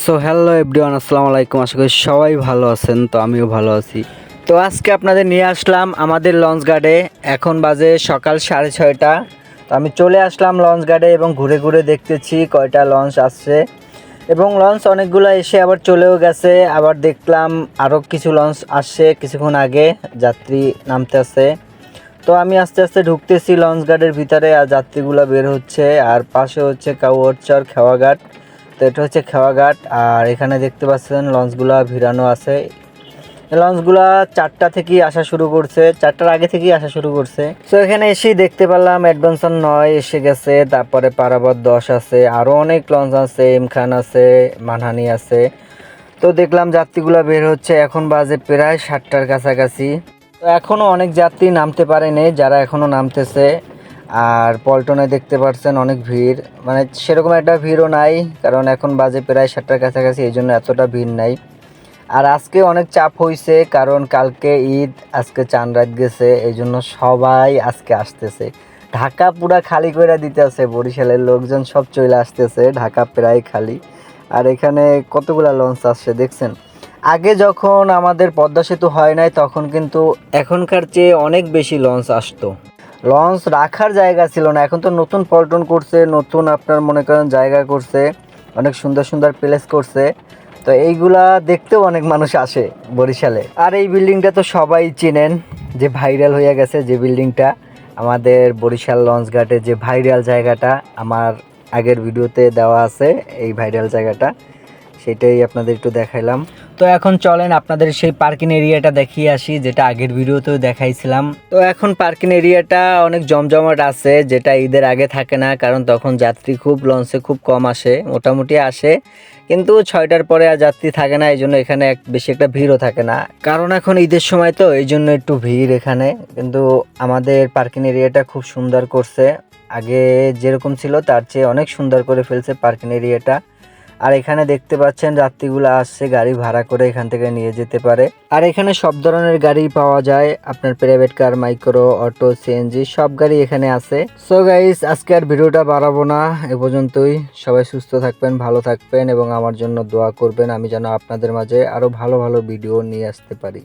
So hello everyone, আসসালামু আলাইকুম। আশা করি সবাই ভালো আছেন। তো আমিও ভালো আছি। তো আজকে আপনাদের নিয়ে আসলাম আমাদের লঞ্চ গার্ডে। এখন বাজে সকাল 6:30। তো আমি চলে আসলাম লঞ্চ গার্ডে এবং ঘুরে ঘুরে দেখতেছি কয়টা লঞ্চ আসছে, এবং লঞ্চ অনেকগুলো এসে আবার চলেও গেছে। আবার দেখলাম আরও কিছু লঞ্চ আসছে কিছুক্ষণ আগে, যাত্রী নামতে আছে। তো আমি আস্তে আস্তে ঢুকতেছি লঞ্চ গার্ডের ভিতরে, আর যাত্রীগুলো বের হচ্ছে। আর পাশে হচ্ছে কাউয়ারচর খেওয়াঘাট। তো এটা হচ্ছে খেওয়াঘাট, আর এখানে দেখতে পাচ্ছেন লঞ্চগুলা ভিড়ানো আছে। এই লঞ্চগুলা 4টা থেকেই আসা শুরু করছে, 4টার আগে থেকেই আসা শুরু করছে। তো এখানে এসেই দেখতে পারলাম অ্যাডভেঞ্চার 9 এসে গেছে, তারপরে পারাবত 10 আছে, আরও অনেক লঞ্চ আছে, এমখান আছে, মানহানি আছে। তো দেখলাম যাত্রীগুলা বের হচ্ছে। এখন বাজে প্রায় 7টার কাছাকাছি। তো এখনও অনেক যাত্রী নামতে পারেনি, যারা এখনও নামতেছে। আর পল্টনে দেখতে পাচ্ছেন অনেক ভিড়, মানে সেরকম একটা ভিড়ও নাই, কারণ এখন বাজে প্রায় 7টার কাছাকাছি, এই জন্য এতটা ভিড় নাই। আর আজকে অনেক চাপ হয়েছে, কারণ কালকে ঈদ, আজকে চাঁদ রাত গেছে, এই জন্য সবাই আজকে আসতেছে। ঢাকা পুরা খালি করে দিতেছে, বরিশালের লোকজন সব চলে আসতেছে, ঢাকা প্রায় খালি। আর এখানে কতগুলা লঞ্চ আসছে দেখছেন। আগে যখন আমাদের পদ্মা সেতু হয় নাই, তখন কিন্তু এখনকার চেয়ে অনেক বেশি লঞ্চ আসতো। লঞ্চ রাখার জায়গা ছিল না, এখন তো নতুন পল্টন করছে, নতুন আপনার মনে করেন জায়গা করছে, অনেক সুন্দর সুন্দর প্লেস করছে। তো এইগুলা দেখতেও অনেক মানুষ আসে বরিশালে। আর এই বিল্ডিংটা তো সবাই চেনেন, যে ভাইরাল হয়ে গেছে যে বিল্ডিংটা, আমাদের বরিশাল লঞ্চ ঘাটে যে ভাইরাল জায়গাটা, আমার আগের ভিডিওতে দেওয়া আছে এই ভাইরাল জায়গাটা, সেটাই আপনাদের একটু দেখাইলাম। তো এখন চলেন আপনাদের সেই পার্কিং এরিয়াটা দেখিয়ে আসি, যেটা আগের ভিডিওতেও দেখাইছিলাম। তো এখন পার্কিং এরিয়াটা অনেক জমজমাট আছে, যেটা ঈদের আগে থাকে না, কারণ তখন যাত্রী খুব লঞ্চে খুব কম আসে, মোটামুটি আসে, কিন্তু 6টার পরে আর যাত্রী থাকে না, এই জন্য এখানে বেশি একটা ভিড়ও থাকে না, কারণ এখন ঈদের সময় তো এই জন্য একটু ভিড় এখানে। কিন্তু আমাদের পার্কিং এরিয়াটা খুব সুন্দর করছে, আগে যেরকম ছিল তার চেয়ে অনেক সুন্দর করে ফেলছে পার্কিং এরিয়াটা। আর এখানে দেখতে পাচ্ছেন যাত্রীগুলো আসছে, গাড়ি ভাড়া করে এখান থেকে নিয়ে যেতে পারে। আর এখানে সব ধরনের গাড়ি পাওয়া যায়, আপনার private car, micro, auto, CNG সব গাড়ি এখানে আছে। সো গাইস, আজকে আর ভিডিওটা বাড়াবো না, এ পর্যন্তই। সবাই সুস্থ থাকবেন, ভালো থাকবেন, এবং আমার জন্য দোয়া করবেন, আমি যেন আপনাদের মাঝে আরো ভালো ভালো ভিডিও নিয়ে আসতে পারি।